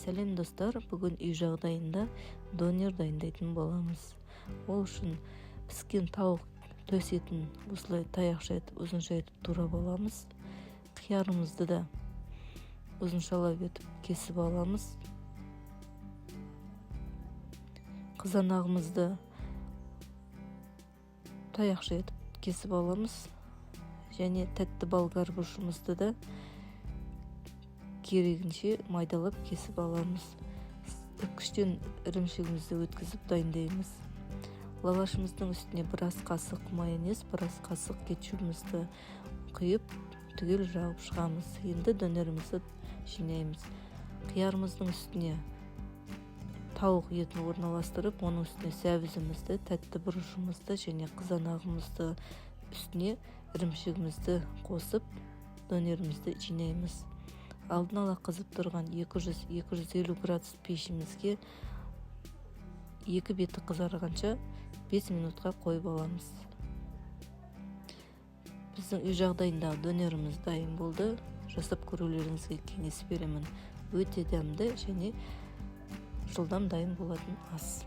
Сәлем достар, бүгін үй жағдайында донер дайындайтын боламыз. Ол үшін піскен тауық төс етін осылай таяқша етіп, ұзынша етіп турап аламыз. Қиярымызды да ұзыншалап етіп кесіп аламыз. Қызанағымызды таяқша етіп кесіп аламыз. Және тәтті болгар бұрышымызды да керегінше майдалап кесіп аламыз. Үккіштен ірімшігімізді өткізіп дайындаймыз. Лавашымыздың үстіне біраз қасық майонез, біраз қасық кетчупымызды құйып, түгел жауып шығамыз. Енді донерімізді жинаймыз. Қиярымыздың үстіне тауық етін орналастырып, оның үстіне сәбізімізді, тәтті бұрышымызды және қызанағымызды үстіне ірімшігімізді қосып, донерімізді жинаймыз. Алдын ала қызып тұрған 200-250 градус пешімізге 2 беті қызарғанша 5 минутқа қойып аламыз. Біздің үй жағдайындағы донеріміз дайын болды. Жасап көрулеріңізге кеңес беремін. Өте дәмді және жылдам дайын болатын ас.